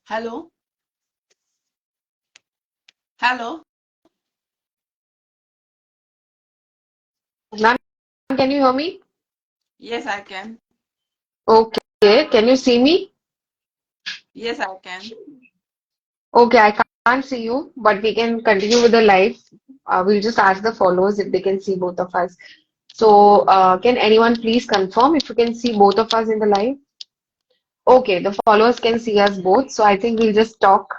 Hello? Hello? Ma'am, can you hear me? Yes, I can. Okay, can you see me? Yes, I can. Okay, I can't see you, but we can continue with the live. We'll just ask the followers if they can see both of us. So, can anyone please confirm if you can see both of us in the live? Okay, the followers can see us both, so I think we'll just talk.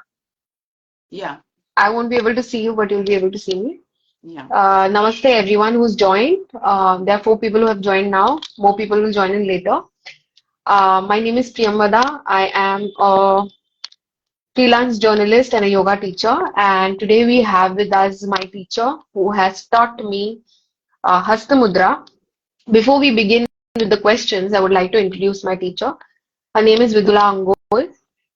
Yeah, I won't be able to see you, but you'll be able to see me. yeah. Namaste, everyone who's joined. There are 4 people who have joined now. More people will join in later. My name is Priyamvada. I am a freelance journalist and a yoga teacher. And today we have with us my teacher who has taught me Hasta Mudra. Before we begin with the questions, I would like to introduce my teacher. Her name is Vidula Angol.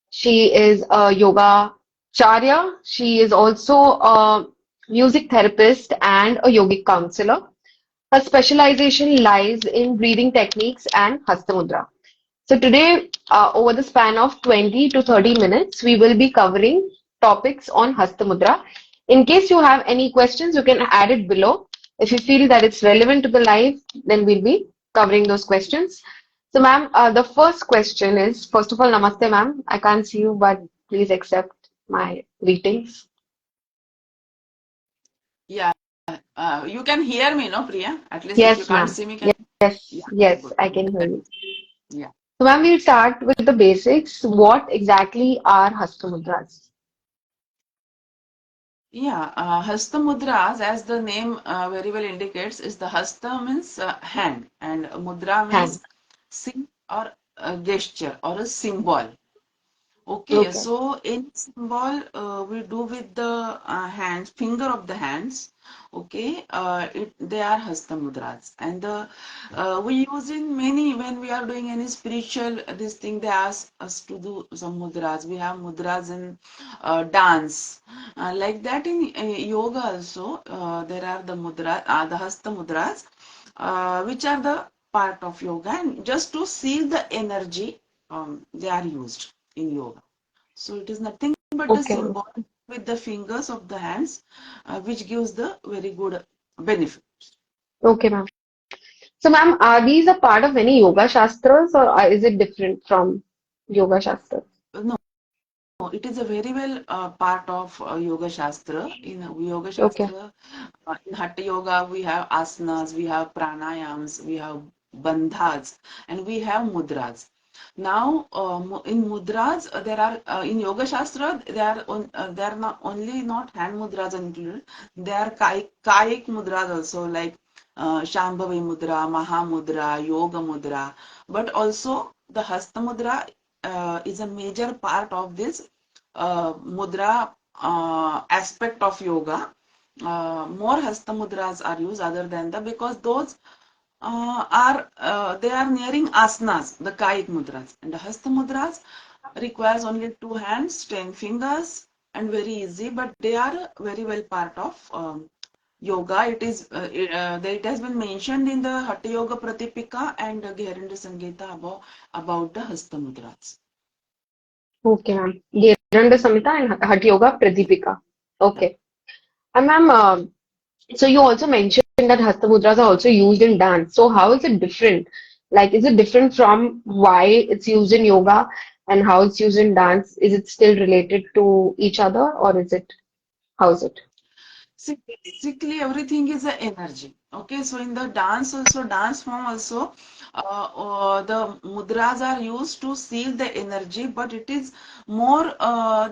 She is a yoga charya. She is also a music therapist and a yogic counselor. Her specialization lies in breathing techniques and Hasta Mudra. So today, over the span of 20 to 30 minutes, we will be covering topics on Hasta Mudra. In case you have any questions, you can add it below. If you feel that it's relevant to the live, then we'll be covering those questions. So, ma'am, the first question is, first of all, namaste, ma'am. I can't see you, but please accept my greetings. Yeah. You can hear me, no, Priya? At least if you Yes, can't ma'am. see me, can Yes, yeah, yes, good. I can hear you. Yeah. So, ma'am, we'll start with the basics. What exactly are Hasta Mudras? Yeah, Hasta Mudras, as the name very well indicates, is the Hasta means hand and Mudra Hand. means sign or a gesture or a symbol. Okay, Okay. so in symbol we do with the hands, finger of the hands. Okay, they are Hasta Mudras, and we use in many when we are doing any spiritual this thing. They ask us to do some mudras. We have mudras in dance, like that in yoga also. There are the mudra, the Hasta Mudras, which are the part of yoga, and just to seal the energy, they are used in yoga. So it is nothing but the Okay, ma'am. symbol with the fingers of the hands, which gives the very good benefit. Okay, ma'am. So, ma'am, are these a part of any yoga shastras or is it different from yoga shastras? No, it is a very well part of Yoga Shastra. In Yoga Okay. Shastra, in Hatha Yoga, we have asanas, we have pranayams, we have bandhas, and we have mudras. Now, in mudras, there are in Yoga Shastra, there are not only not hand mudras included. There are kayak mudras also, like Shambhavi mudra, Mahamudra, Yoga mudra, but also the Hasta mudra is a major part of this mudra aspect of yoga. More hasta mudras are used other than the, because those are they are nearing asanas, the kayak mudras, and the hasta mudras requires only 2 hands, 10 fingers, and very easy, but they are very well part of yoga. It has been mentioned in the Hatha Yoga Pratipika and Gheranda Sangita about the hasta mudras. Okay, ma'am. Gheranda Samhita and Hatha Yoga Pradipika. Yeah. Okay. And ma'am, so you also mentioned that Hasta Mudras are also used in dance. So how is it different? Like, is it different from why it's used in yoga and how it's used in dance? Is it still related to each other or is it, how is it? See, basically everything is a energy. Okay, so in the dance also, dance form also, the mudras are used to seal the energy, but it is more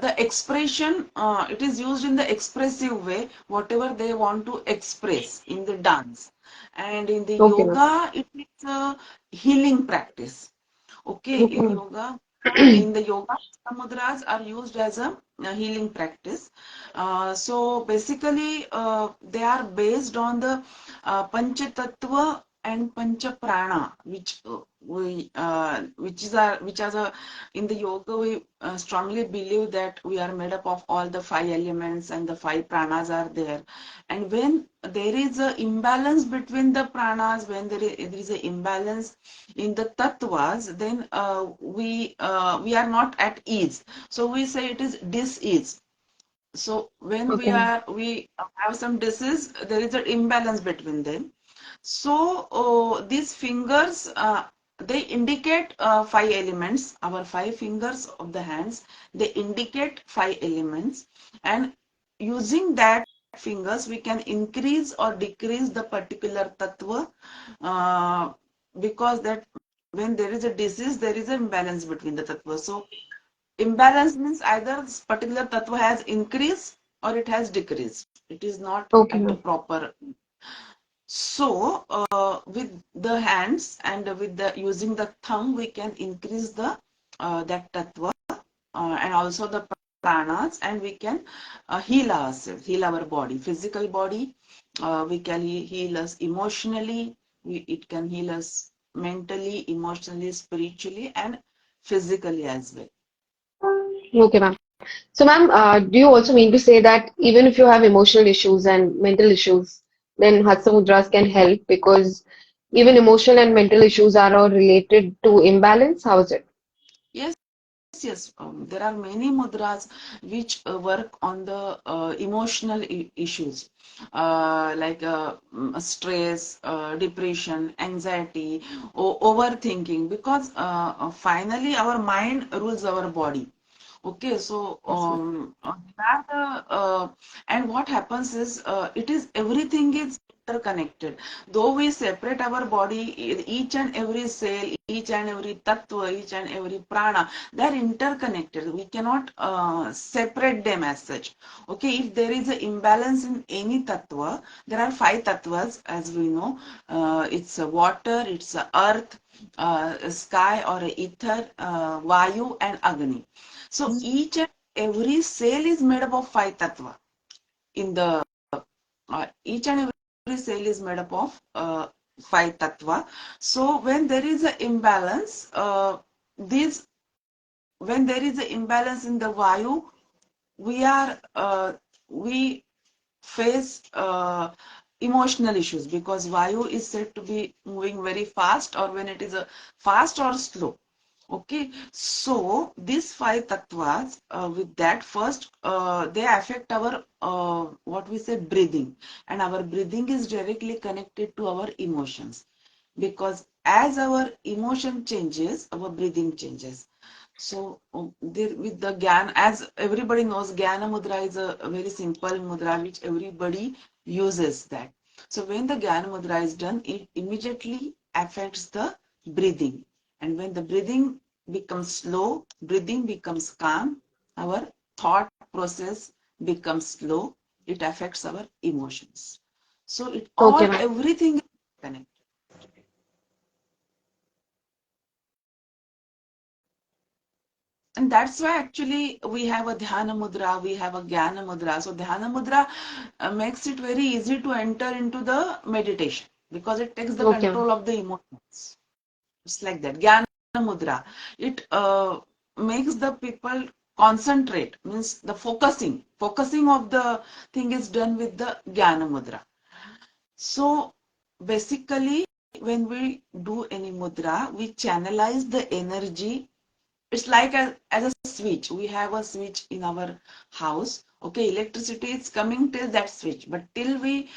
the expression. It is used in the expressive way, whatever they want to express in the dance, and in the Okay, ma'am. yoga, it is a healing practice. Okay, Okay, in ma'am. yoga, in the yoga, mudras are used as a healing practice. So basically, they are based on the Panchatattva and pancha prana, which is a in the yoga we strongly believe that we are made up of all the five elements and the five pranas are there. And when there is a imbalance between the pranas, when there is an imbalance in the tattvas, then we are not at ease. So we say it is dis-ease. So when Okay, ma'am. we have some disease, there is an imbalance between them. So these fingers they indicate five elements. Our five fingers of the hands, they indicate five elements, and using that fingers we can increase or decrease the particular tattva, uh, because that when there is a disease there is an imbalance between the tattva. So imbalance means either this particular tattva has increased or it has decreased. It is not Okay, at a ma'am. proper. So with the hands and with the using the thumb, we can increase the that tattva and also the pranas, and we can heal ourselves, heal our body, physical body. We can heal us emotionally. It can heal us mentally, emotionally, spiritually, and physically as well. Okay, ma'am. So, ma'am, do you also mean to say that even if you have emotional issues and mental issues, then Hatha Mudras can help because even emotional and mental issues are all related to imbalance? How is it? Yes, yes. There are many mudras which work on the emotional issues, like stress, depression, anxiety, overthinking, because finally our mind rules our body. Okay, so Yes, ma'am. that and what happens is it is everything is interconnected. Though we separate our body, each and every cell, each and every tattva, each and every prana, they are interconnected. We cannot separate them as such. Okay, if there is an imbalance in any tattva, there are five tattvas as we know. It's a water, it's a earth, sky or a ether, vayu, and agni. So each and every cell is made up of five tattva. In the each and every cell is made up of five tattva. So when there is an imbalance, these when there is an imbalance in the vayu, we face emotional issues because vayu is said to be moving very fast, or when it is a fast or slow. Okay, so these five tattvas, with that first, they affect our what we say breathing, and our breathing is directly connected to our emotions, because as our emotion changes, our breathing changes. So there, with the Gyan, as everybody knows, Gyana Mudra is a very simple mudra which everybody uses that. So when the Gyana Mudra is done, it immediately affects the breathing. And when the breathing becomes slow, breathing becomes calm, our thought process becomes slow, it affects our emotions. So it Okay, all, ma'am. everything is connected. And that's why actually we have a dhyana mudra, we have a jnana mudra. So dhyana mudra makes it very easy to enter into the meditation because it takes the Okay, ma'am. control of the emotions. It's like that. Jnana mudra. It makes the people concentrate, means the focusing. Focusing of the thing is done with the jnana mudra. So basically, when we do any mudra, we channelize the energy. It's like as a switch. We have a switch in our house. Okay, electricity is coming till that switch, but till we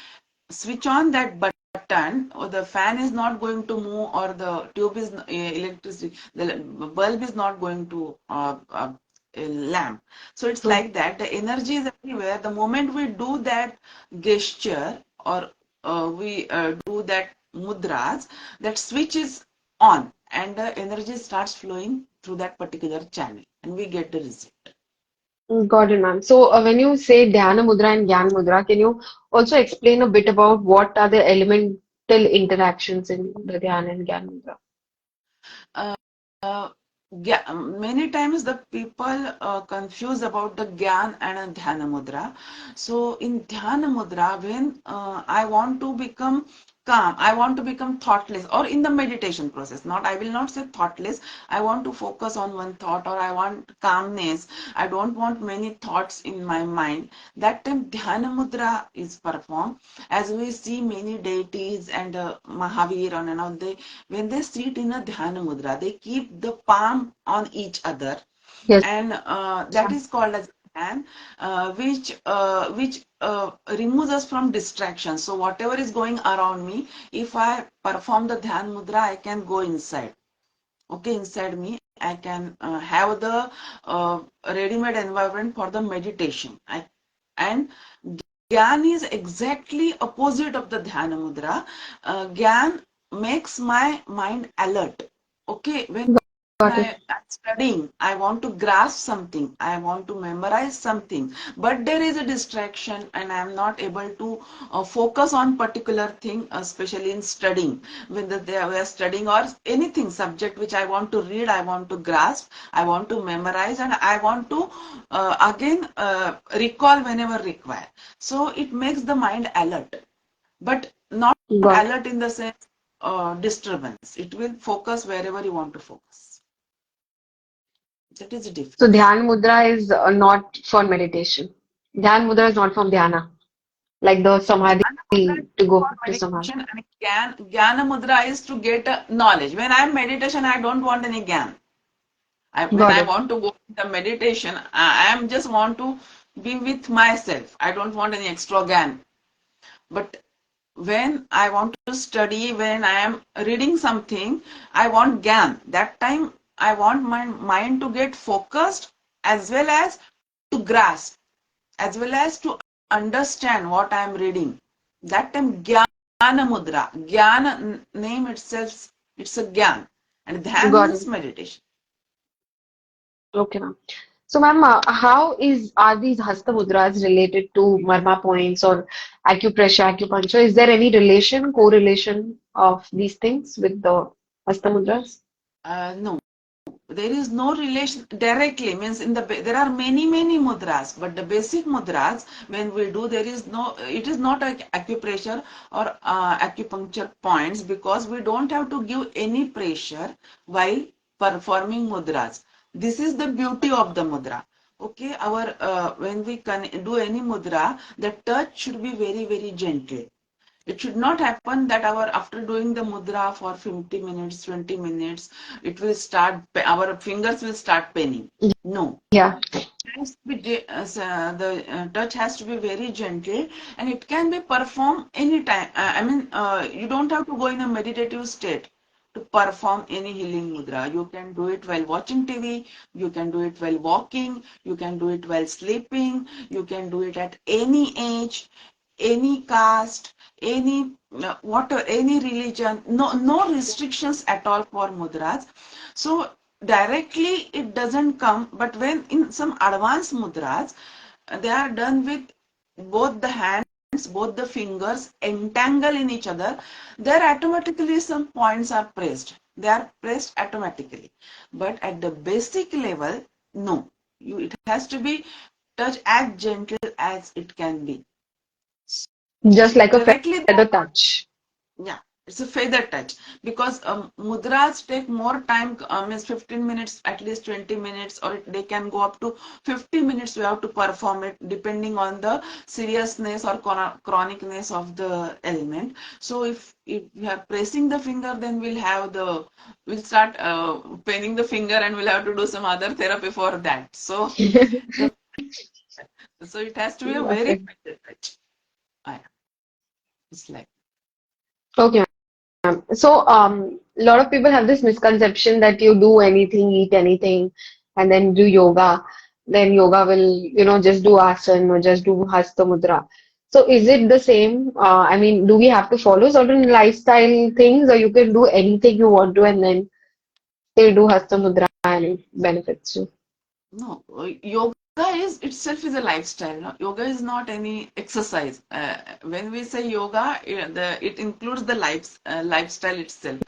switch on that button, or the fan is not going to move, or the tube is electricity, the bulb is not going to lamp. So it's Hmm. like that. The energy is everywhere. The moment we do that gesture, or we do that mudras, that switch is on, and the energy starts flowing through that particular channel, and we get the result. Got it, ma'am. So, when you say Dhyana Mudra and Gyan Mudra, can you also explain a bit about what are the elemental interactions in the Dhyana and Gyan Mudra? Uh, Many times the people confuse about the Gyan and a Dhyana Mudra. So in Dhyana Mudra, when I want to become calm. I want to become thoughtless, or in the meditation process. Not, I will not say thoughtless. I want to focus on one thought, or I want calmness. I don't want many thoughts in my mind. That time Dhyana Mudra is performed. As we see many deities and Mahavir and all, they, when they sit in a Dhyana Mudra, they keep the palm on each other, Yes. and that is called as dhyan, which removes us from distraction. So whatever is going around me, if I perform the dhyan mudra, I can go inside. Okay, inside me, I can have the ready-made environment for the meditation. And Gyan is exactly opposite of the Dhyana Mudra. Gyan makes my mind alert. Okay, when Got I'm it. studying, I want to grasp something, I want to memorize something, but there is a distraction and I'm not able to focus on particular thing, especially in studying. When we are studying or anything subject which I want to read, I want to grasp, I want to memorize, and I want to again recall whenever required. So it makes the mind alert, but not Got it. alert in the sense disturbance. It will focus wherever you want to focus. That is the So difference. Dhyan Mudra is not for meditation. Dhyan Mudra is not from dhyana, like the samadhi Jnana mudra is to go for to samadhi. meditation, and jnana mudra is to get knowledge. When I am meditation, I don't want any gyan. When Got I it. want to go to the meditation, I am just want to be with myself. I don't want any extra gyan. But when I want to study, when I am reading something, I want gyan. That time I want my mind to get focused, as well as to grasp, as well as to understand what I am reading. That time Jnana Mudra, Jnana name itself, it's a Gyan. And Dhyan Got means it. meditation. Okay, ma'am. So, ma'am, how are these Hasta Mudras related to Marma points or acupressure, acupuncture? Is there any relation, correlation of these things with the Hasta Mudras? No, there is no relation directly. Means in there are many mudras, but the basic mudras when we do, there is no. It is not like acupressure or acupuncture points, because we don't have to give any pressure while performing mudras. This is the beauty of the mudra. Okay, our when we can do any mudra, the touch should be very gentle. It should not happen that our after doing the mudra for 50 minutes, 20 minutes, it will start, our fingers will start paining. No. Yeah, Has to be, the touch has to be very gentle, and it can be performed anytime. I mean, you don't have to go in a meditative state to perform any healing mudra. You can do it while watching TV, you can do it while walking, you can do it while sleeping, you can do it at any age, any caste, any any religion. No restrictions at all for mudras. So directly it doesn't come, but when in some advanced mudras, they are done with both the hands, both the fingers entangle in each other, there automatically some points are pressed. They are pressed automatically. But at the basic level, no. It has to be touched as gentle as it can be. just like a Directly they feather are not. touch. Yeah, it's a feather touch, because mudras take more time, means 15 minutes, at least 20 minutes, or they can go up to 50 minutes. We have to perform it depending on the seriousness or chronicness of the ailment. So if we are pressing the finger, then we'll start paining the finger, and we'll have to do some other therapy for that. So the, so it has to be a Got very it. feather touch. Yeah, it's like. Okay. So, a lot of people have this misconception that you do anything, eat anything, and then do yoga. Then yoga will, just do asana or just do Hasta Mudra. So, is it the same? I mean, do we have to follow certain lifestyle things, or you can do anything you want to and then still do Hasta Mudra and it benefits you? No, yoga is itself is a lifestyle. No? Yoga is not any exercise. When we say yoga, it includes the lifestyle itself.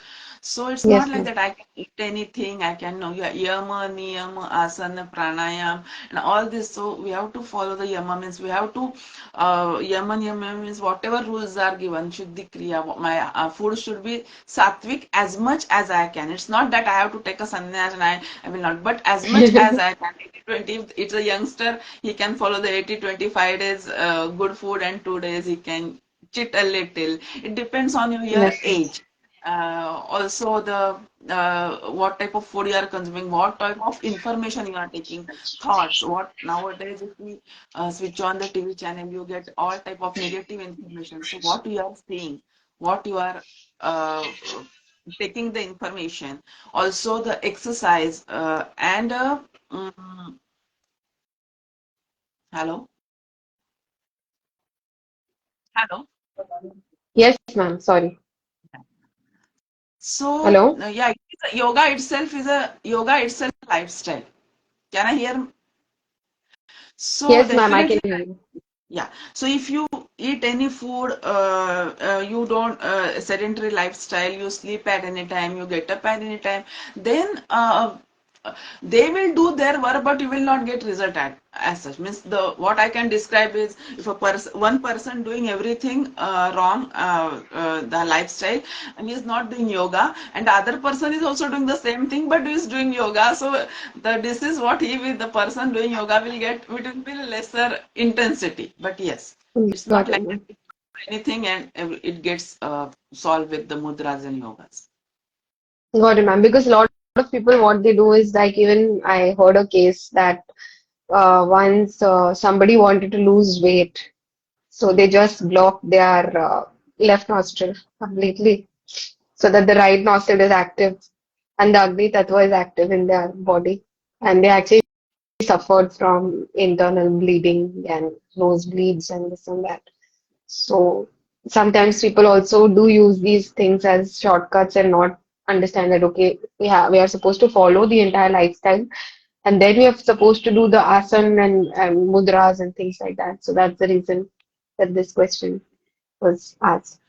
So it's not Yes, like ma'am. that I can eat anything, I can know yama, niyama, asana, pranayam, and all this. So we have to follow the yama means we have to yama niyama means whatever rules are given, shuddhi kriya, my food should be sattvic as much as I can. It's not that I have to take a sannyas and I will not, but as much as I can. 80-20, if it's a youngster, he can follow the 80-25 days good food and 2 days he can cheat a little. It depends on your Yes, ma'am. age. Also the what type of food you are consuming, what type of information you are taking, thoughts. What nowadays, if we switch on the TV channel, you get all type of negative information. So what you are seeing, what you are taking the information. Also the exercise and mm, hello, hello. Yes, ma'am. Sorry. So Hello? yeah, yoga itself lifestyle. Can I hear? So Yes, ma'am, I can definitely. hear you. Yeah. So if you eat any food, you don't sedentary lifestyle, you sleep at any time, you get up at any time, then they will do their work, but you will not get result at as such. Means the what I can describe is if a person, one person doing everything wrong, the lifestyle, and he is not doing yoga, and the other person is also doing the same thing, but he is doing yoga. So the this is what he with the person doing yoga will get. It will be lesser intensity, but yes, it's not Got it, like that ma'am. anything and it gets solved with the mudras and yogas. Got it, ma'am. Because a lot of people, what they do is like, even I heard a case that once somebody wanted to lose weight, so they just blocked their left nostril completely so that the right nostril is active and the Agni Tattva is active in their body. And they actually suffered from internal bleeding and nosebleeds and this and that. So sometimes people also do use these things as shortcuts and not understand that okay, we are supposed to follow the entire lifestyle and then we are supposed to do the asana and mudras and things like that. So that's the reason that this question was asked.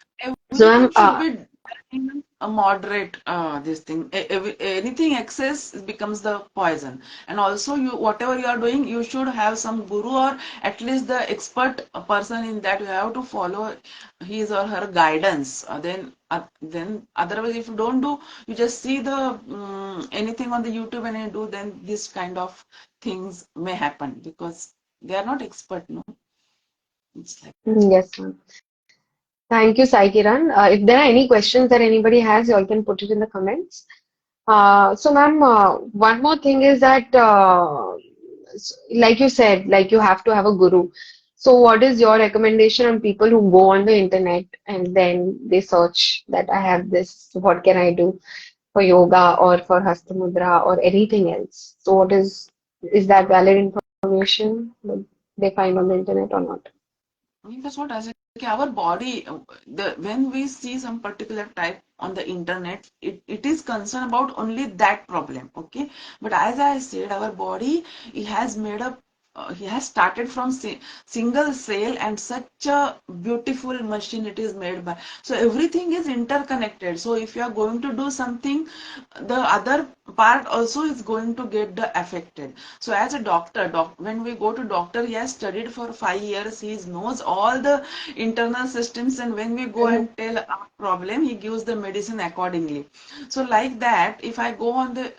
So I'm Everything should be in a moderate this thing. Anything excess becomes the poison. And also you whatever you are doing, you should have some guru or at least the expert person in that. You have to follow his or her guidance. Then otherwise if you don't do, you just see the anything on the YouTube and you do, then this kind of things may happen because they are not expert, no. It's like yes, ma'am. Thank you, Sai Kiran. If there are any questions that anybody has, you all can put it in the comments. So, ma'am, one more thing is that, like you said, like you have to have a guru. So, what is your recommendation on people who go on the internet and then they search that I have this, what can I do for yoga or for Hasta Mudra or anything else? So, is that valid information that they find on the internet or not? I mean, that's what I said. Okay, our body, the when we see some particular type on the internet, it is concerned about only that problem. Okay, but as I said, our body it has made up. He has started from single cell and such a beautiful machine it is made by. So everything is interconnected. So if you are going to do something, the other part also is going to get the affected. So as a doctor, when we go to doctor, he has studied for 5 years. He knows all the internal systems, and when we go and tell our problem, he gives the medicine accordingly. So like that, if I go on the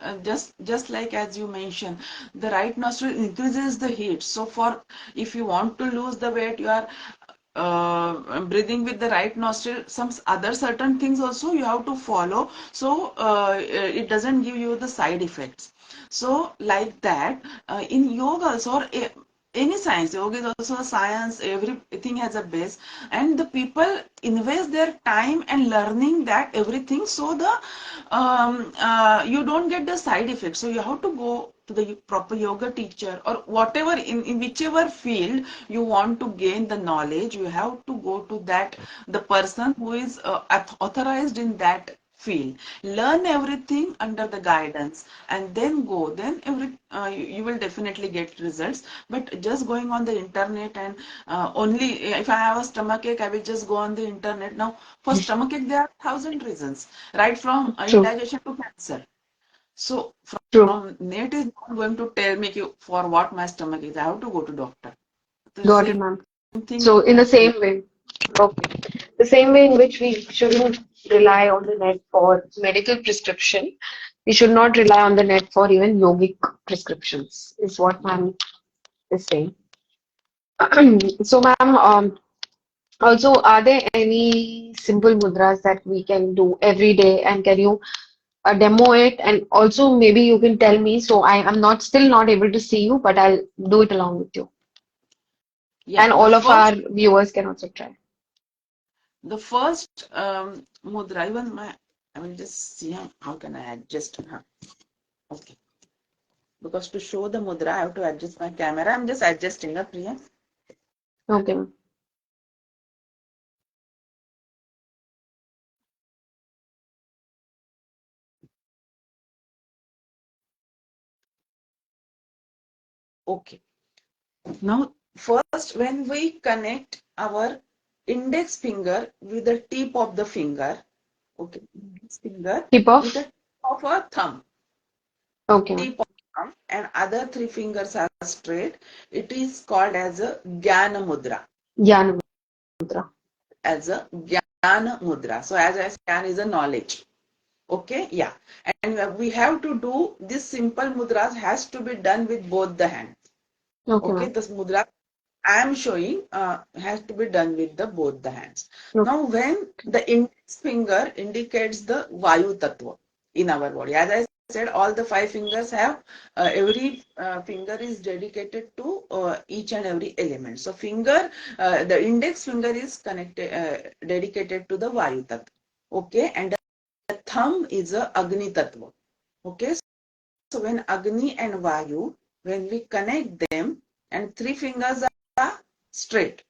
just like as you mentioned, the right nostril increases the heat. So for if you want to lose the weight, you are breathing with the right nostril, some other certain things also you have to follow, so it doesn't give you the side effects. So like that, in yoga also, or any science, yoga is also a science, everything has a base, and the people invest their time and learning that everything, so the you don't get the side effects. So you have to go to the proper yoga teacher or whatever, in whichever field you want to gain the knowledge, you have to go to that, the person who is authorized in that feel. Learn everything under the guidance and then go. Then you will definitely get results. But just going on the internet and only if I have a stomach ache, I will just go on the internet. Now, for stomach ache, there are thousand reasons, right from True. indigestion to cancer. So True. from net is not going to tell me for what my stomach is. I have to go to doctor. The Got same it, ma'am. thing. So in the same way, okay, the same way in which we shouldn't rely on the net for medical prescription, we should not rely on the net for even yogic prescriptions, is what ma'am is saying. So, ma'am, also, are there any simple mudras that we can do every day, and can you demo it? And also, maybe you can tell me, so I am not still not able to see you, but I'll do it along with you. Yeah, And all of our viewers can also try. the first mudra, even I will just see how can I adjust. Okay, because to show the mudra, I have to adjust my camera. I'm just adjusting, Priya. Okay, ma'am. Okay. Now, first, when we connect our index finger with the tip of the finger, okay, index finger Tip with the off. tip of a thumb, Okay, ma'am. tip of thumb, and other three fingers are straight, it is called as a Jnana Mudra. Jnana Mudra. As a Jnana Mudra. So, as I said, Jnana is a knowledge. Okay, yeah. And we have to do this simple mudras has to be done with both the hands. Okay, Okay, ma'am. this mudra I am showing has to be done with the both the hands. Okay. Now, when the index finger indicates the Vayu Tattva in our body, as I said, all the five fingers have every finger is dedicated to each and every element. So, the index finger is dedicated to the Vayu Tattva. Okay, and the thumb is a Agni Tattva. Okay, so when Agni and Vayu, when we connect them, and three fingers are straight.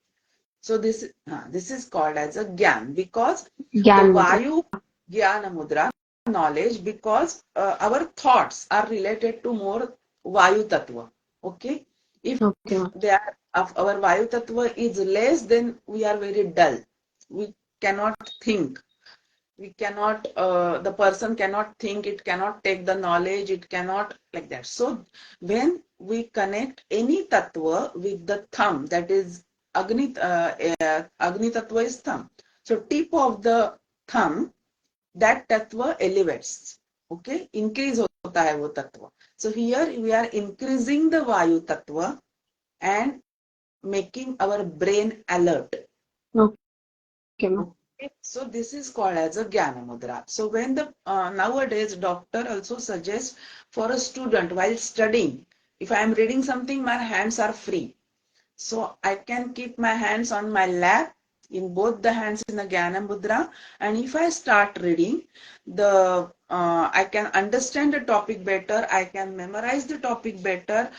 So this is called as a Gyan because the Jnana Mudra. Vayu Jnana Mudra knowledge because our thoughts are related to more Vayu Tattva. Okay, if Okay, ma'am. they are if our Vayu Tattva is less, then we are very dull. We cannot think, we cannot the person cannot think, it cannot take the knowledge, it cannot like that. So when we connect any tattva with the thumb, that is agni tattva is thumb, so tip of the thumb, that tattva elevates, okay, increase hota hai wo tattva. So here we are increasing the vayu tattva and making our brain alert. Okay, ma'am. Okay, so this is called as a Jnana Mudra. So when the nowadays doctor also suggests for a student while studying, if I am reading something, my hands are free. So I can keep my hands on my lap, in both the hands in the Jnana Mudra, and if I start reading, I can understand the topic better, I can memorize the topic better,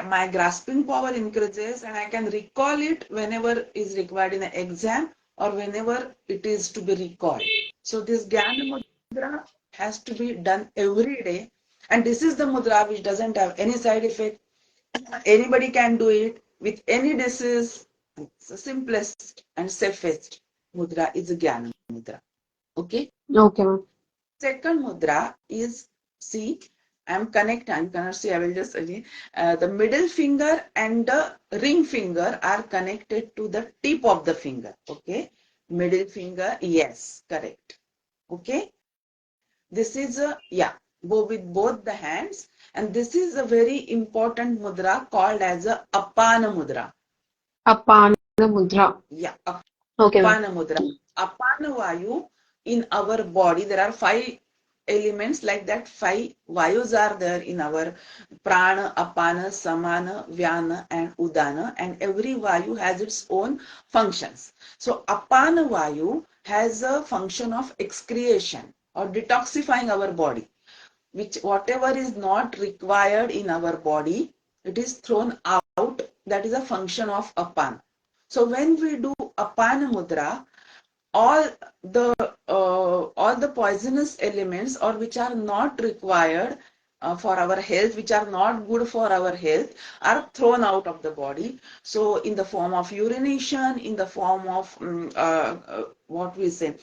my grasping power increases, and I can recall it whenever is required in an exam or whenever it is to be recalled. So this Jnana Mudra has to be done every day, and this is the mudra which doesn't have any side effect. Anybody can do it with any disease. It's the simplest and safest mudra is a Jnana Mudra. Okay. Okay, ma'am. Second mudra is, see, I'm cannot see, I will just again, the middle finger and the ring finger are connected to the tip of the finger. Okay. Middle finger, yes, correct. Okay. This is a, yeah, go with both the hands. And this is a very important mudra called as a Apana Mudra. Apana Mudra. Yeah, Okay, ma'am. Apana Mudra. Apana Vayu, in our body, there are five elements like that. Five Vayus are there in our Prana, Apana, Samana, Vyana, and Udana. And every Vayu has its own functions. So Apana Vayu has a function of excretion or detoxifying our body, which whatever is not required in our body, it is thrown out. That is a function of apana. So when we do apana mudra, all the poisonous elements or which are not required for our health, which are not good for our health, are thrown out of the body. So in the form of urination, in the form of what we say,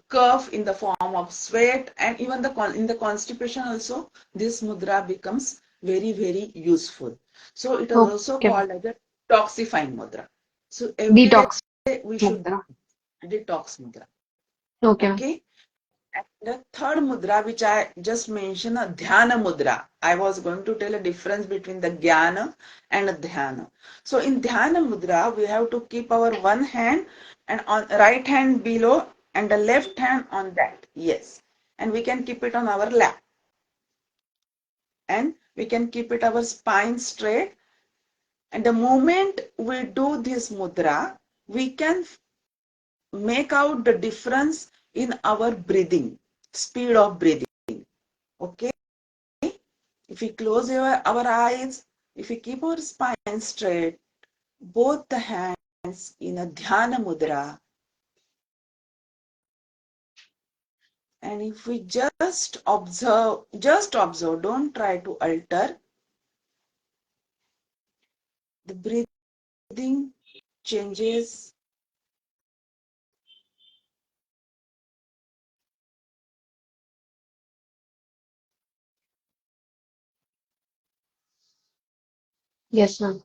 cough, in the form of sweat, and even in the constipation also, this mudra becomes very, very useful. So it is also Okay. called as a detoxifying mudra. So every day Detox we should mudra. detox mudra. Okay. Okay. And the third mudra, which I just mentioned, a dhyana mudra. I was going to tell a difference between the jnana and dhyana. So in dhyana mudra, we have to keep our one hand and on right hand below and the left hand on that. Yes. And we can keep it on our lap. And we can keep it our spine straight. And the moment we do this mudra, we can make out the difference in our breathing, speed of breathing. Okay, if we close our eyes, if we keep our spine straight, both the hands in a dhyana mudra, and if we just observe, don't try to alter, the breathing changes. Yes, ma'am.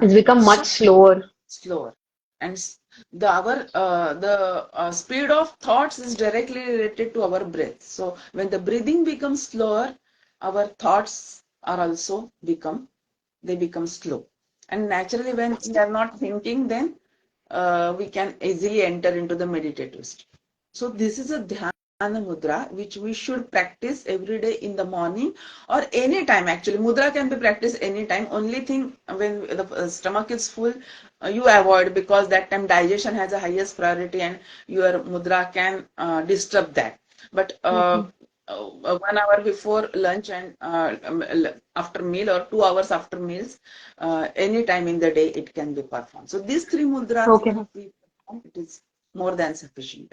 It's become much So slower. slower, and the speed of thoughts is directly related to our breath. So when the breathing becomes slower, our thoughts are also become slow, and naturally when we are not thinking, then we can easily enter into the meditative state. So this is a dhyana mudra which we should practice every day in the morning or any time. Actually, mudra can be practiced anytime. Only thing, when the stomach is full, you avoid, because that time digestion has a highest priority and your mudra can disturb that. But Okay. 1 hour before lunch and after meal, or 2 hours after meals, any time in the day it can be performed. So these three mudras, Okay, even if ma'am. we perform, it is more than sufficient.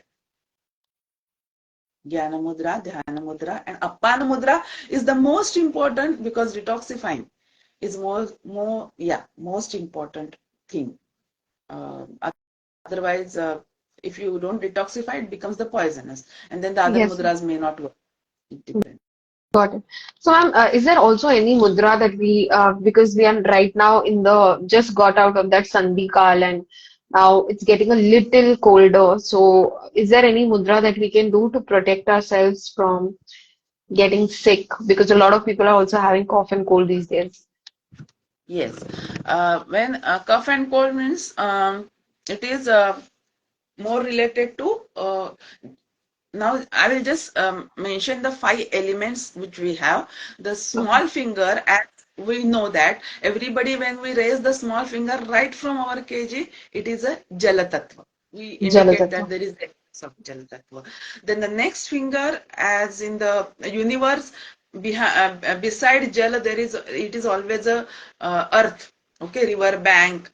Jnana mudra, dhyana mudra, and apana mudra is the most important, because detoxifying is most important thing. Uh, Otherwise, if you don't detoxify, it becomes the poisonous, and then the other Yes, mudras may not work. It depends. got it. So, ma'am, is there also any mudra that because we are right now just got out of that Sandhi Kal and now it's getting a little colder. So, is there any mudra that we can do to protect ourselves from getting sick? Because a lot of people are also having cough and cold these days. Yes. When cough and cold means, it is more related to, now I will just mention the 5 elements which we have. The Okay. small finger, as we know that everybody, when we raise the small finger right from our kg, it is a Jala Tattva. We indicate that Jalatattva. there is essence of Jala Tattva. Then the next finger, as in the universe, beside Jala, it is always a earth, okay, river bank,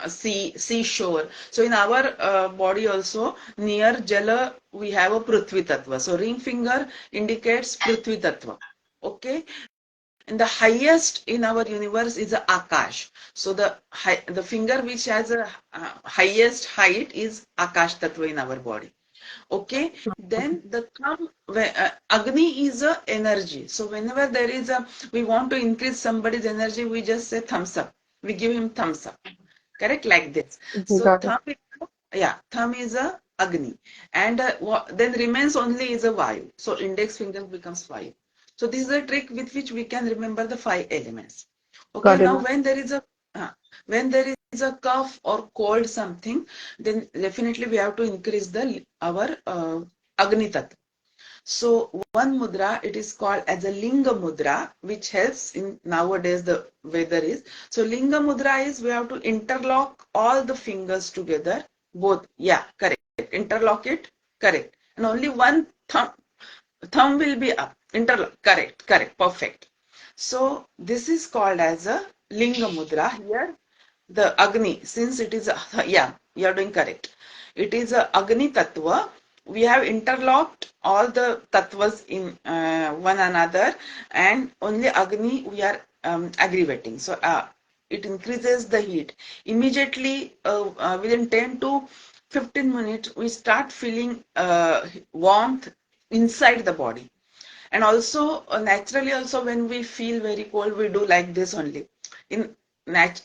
seashore. So in our body also, near Jala we have a Prithvi Tattva. So ring finger indicates Prithvi Tattva. Okay, and the highest in our universe is the Akash. So the finger which has a highest height is Akash Tattva in our body. Okay, then the thumb, Agni is a energy. So whenever we want to increase somebody's energy, we just say thumbs up. We give him thumbs up. Correct, like this. Okay, So got it. thumb is a Agni, and then remains only is a Vayu. So index finger becomes Vayu. So this is a trick with which we can remember the 5 elements. Okay, Got it, now ma'am. when there is a cough or cold something, then definitely we have to increase the our Agni Tattva. So one mudra, it is called as a Linga mudra, which helps in nowadays the weather is. So Linga mudra is, we have to interlock all the fingers together, both. Yeah, correct. Interlock it, correct. And only one thumb will be up. Interlock, correct, perfect. So this is called as a Linga mudra. Here the Agni, since it is, you are doing correct. It is a Agni Tattva. We have interlocked all the tattvas in one another, and only Agni we are aggravating. So it increases the heat. Immediately, within 10 to 15 minutes, we start feeling warmth inside the body. And also, naturally, also when we feel very cold, we do like this only. In nat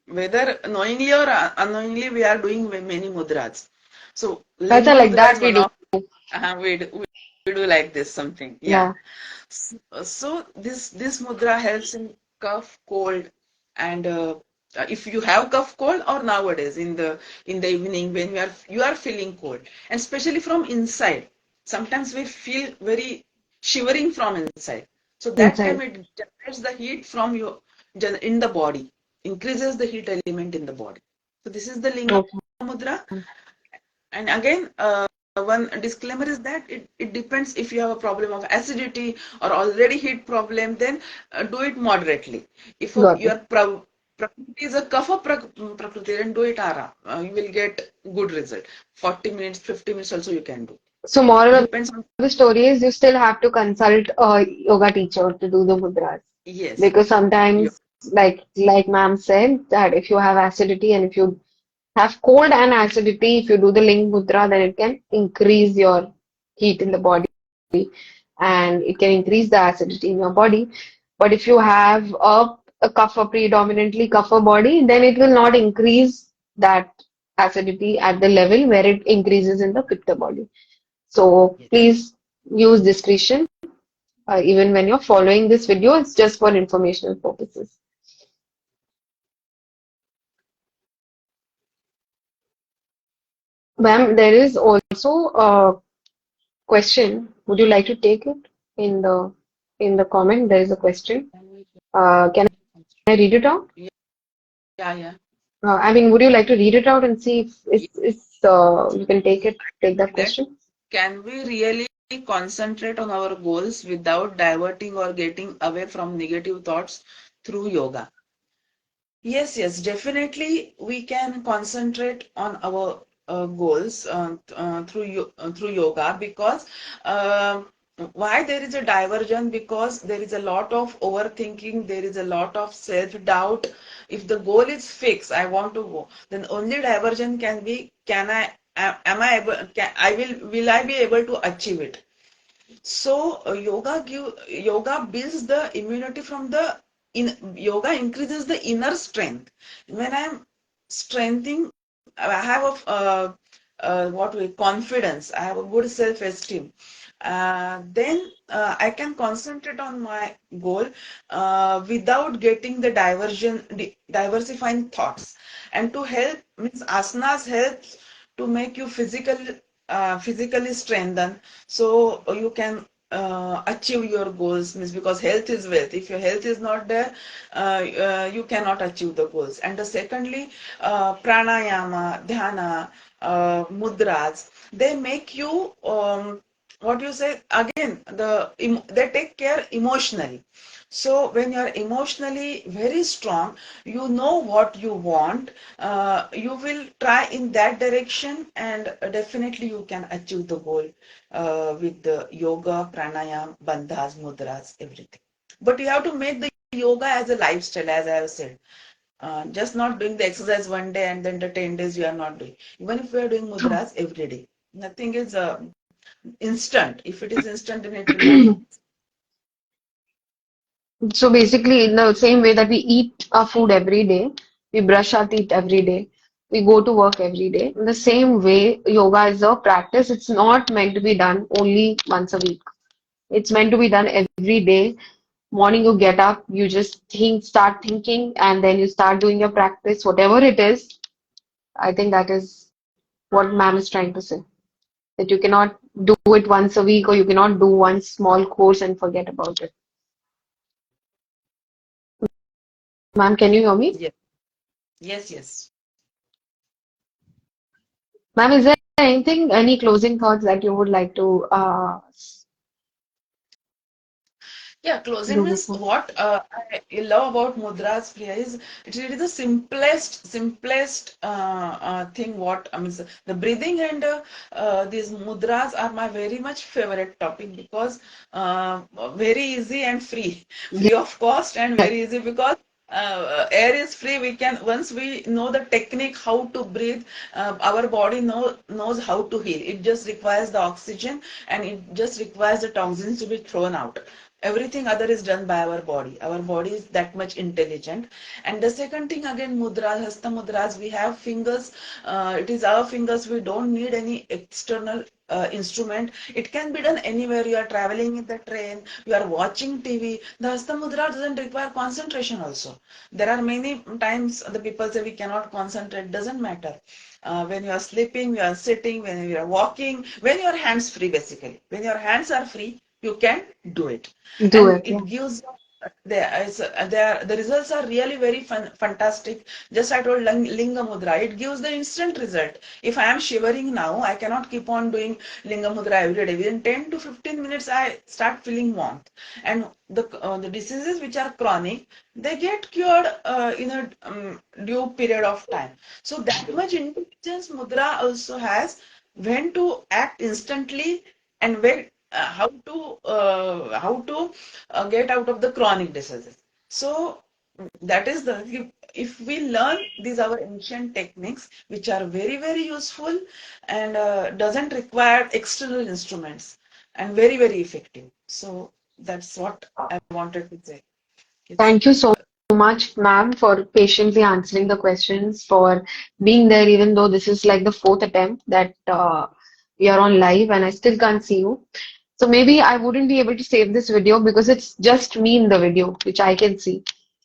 whether knowingly or unknowingly, we are doing many mudras. So Ling That's like Mudra is that we one do. of we do like this something. Yeah. Yeah. So this mudra helps in cough, cold, and if you have cough, cold, or nowadays in the evening when you are feeling cold, and especially from inside, sometimes we feel very shivering from inside. So that time Inside. it generates the heat from your in the body, increases the heat element in the body. So this is the Linga Okay. mudra. And again, one disclaimer is that it depends if you have a problem of acidity or already heat problem, then do it moderately. If Got it. your prakriti is a kapha prakriti, then do it ara. You will get good result. 40 minutes, 50 minutes also you can do. So moral of Depends on, the story is you still have to consult a yoga teacher to do the mudras. yes. Because sometimes, like ma'am said, that if you have acidity and if you have cold and acidity, if you do the ling mudra, then it can increase your heat in the body and it can increase the acidity in your body. But if you have a kapha, predominantly kapha body, then it will not increase that acidity at the level where it increases in the pitta body. So Yes. please use discretion. Even when you're following this video, it's just for informational purposes. Ma'am, there is also a question. Would you like to take it in the comment? There is a question. Can I read it out? Yeah, yeah, yeah. I mean, would you like to read it out and see if you can take that That question? can we really concentrate on our goals without diverting or getting away from negative thoughts through yoga? Yes, yes, definitely we can concentrate on our goals through yoga because why there is a diversion? Because there is a lot of overthinking, there is a lot of self-doubt. If the goal is fixed, I want to go, then only diversion can be, am I able, will I be able to achieve it? So yoga builds the immunity from the in yoga increases the inner strength. When I'm strengthening, I have what we confidence. I have a good self-esteem. Then I can concentrate on my goal without getting the diversifying thoughts. And to help means asanas helps to make you physically strengthen, so you can achieve your goals, means because health is wealth. If your health is not there, you cannot achieve the goals. And secondly, pranayama, dhyana, mudras, they make you what you say again, they take care emotionally. So when you are emotionally very strong, you know what you want, you will try in that direction, and definitely you can achieve the goal with the yoga, pranayam, bandhas, mudras, everything. But you have to make the yoga as a lifestyle, as I have said. Just not doing the exercise one day and then the 10 days you are not doing. Even if you are doing mudras every day, nothing is instant. If it is instant, then it will not. So basically, in the same way that we eat our food every day, we brush our teeth every day, we go to work every day. In the same way, yoga is a practice. It's not meant to be done only once a week. It's meant to be done every day. Morning you get up, you just start thinking, and then you start doing your practice, whatever it is. I think that is what ma'am is trying to say. That you cannot do it once a week or you cannot do one small course and forget about it. Ma'am, can you hear me? Yes, yes, yes. Ma'am, is there anything, any closing thoughts that you would like to Yeah, closing do means before? what I love about mudras, Priya, is it is the simplest thing. What I mean, the breathing and these mudras are my very much favorite topic because very easy and free, free of cost and Yes. very easy because air is free. We can once we know the technique how to breathe, our body knows how to heal. It just requires the oxygen and it just requires the toxins to be thrown out. Everything other is done by our body is that much intelligent. And the second thing again, mudras, hasta mudras, we have fingers. It is our fingers. We don't need any external instrument. It can be done anywhere. You are traveling in the train, you are watching TV. The hasta mudra doesn't require concentration also. There are many times the people say we cannot concentrate. Doesn't matter. When you are sleeping, you are sitting, when you are walking, when your hands free, basically when your hands are free, you can do it. Do And it. Yeah. it gives the results are really very fantastic. Just I told linga mudra, it gives the instant result. If I am shivering now, I cannot keep on doing linga mudra every day. Within 10 to 15 minutes I start feeling warmth. And the diseases which are chronic, they get cured in a due period of time. So that much intelligence mudra also has, when to act instantly and when how to get out of the chronic diseases. So that is the if we learn these our ancient techniques, which are very useful and doesn't require external instruments and very effective. So that's what I wanted to say. It's Thank you so much, ma'am, for patiently answering the questions, for being there, even though this is like the fourth attempt that we are on live and I still can't see you. So maybe I wouldn't be able to save this video because it's just me in the video, which I can see.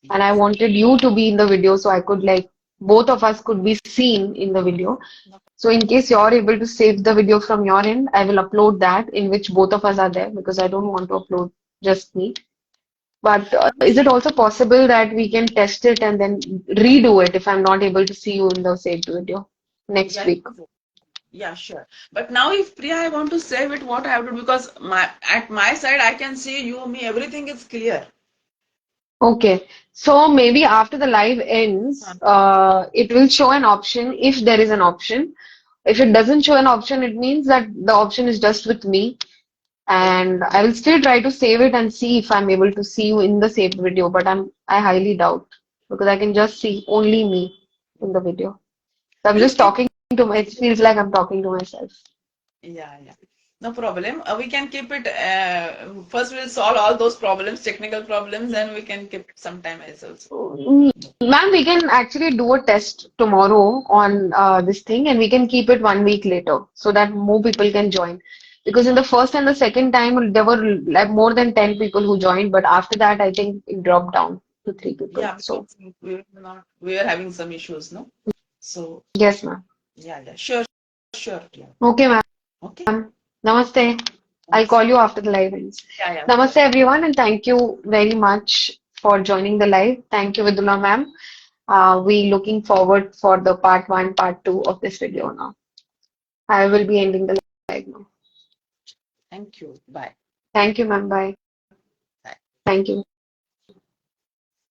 And I yes. wanted you to be in the video so I could like both of us could be seen in the video. No, So in case you're able to save the video from your end, I will upload that in which both of us are there because I don't want to upload just me. But is it also possible that we can test it and then redo it if I'm not able to see you in the saved video next yeah, week? yeah, sure. But now if Priya, I want to save it, what I have to do, because at my side I can see you, me, everything is clear. Okay. So maybe after the live ends, it will show an option if there is an option. If it doesn't show an option, it means that the option is just with me. Okay. And I will still try to save it and see if I'm able to see you in the saved video, but I highly doubt because I can just see only me in the video. So I'm We'll just keep. talking to my, it feels like I'm talking to myself. Yeah. No problem. We can keep it. First, we'll solve all those problems, technical problems, and we can keep it sometime else also. Mm, Ma'am, we can actually do a test tomorrow on this thing and we can keep it 1 week later so that more people can join. Because in the first and the second time, there were like more than 10 people who joined, but after that, I think it dropped down to 3 people. Yeah, So, because we were having some issues, no? So yes, ma'am. yeah, sure, yeah. Okay, ma'am. Okay. Namaste. I'll Thanks. call you after the live ends. Sure. Namaste, everyone, and thank you very much for joining the live. Thank you, Vidula ma'am. We looking forward for the part one, part two of this video now. I will be ending the live now. Thank you. Bye. Thank you, ma'am. Bye. Bye. Thank you.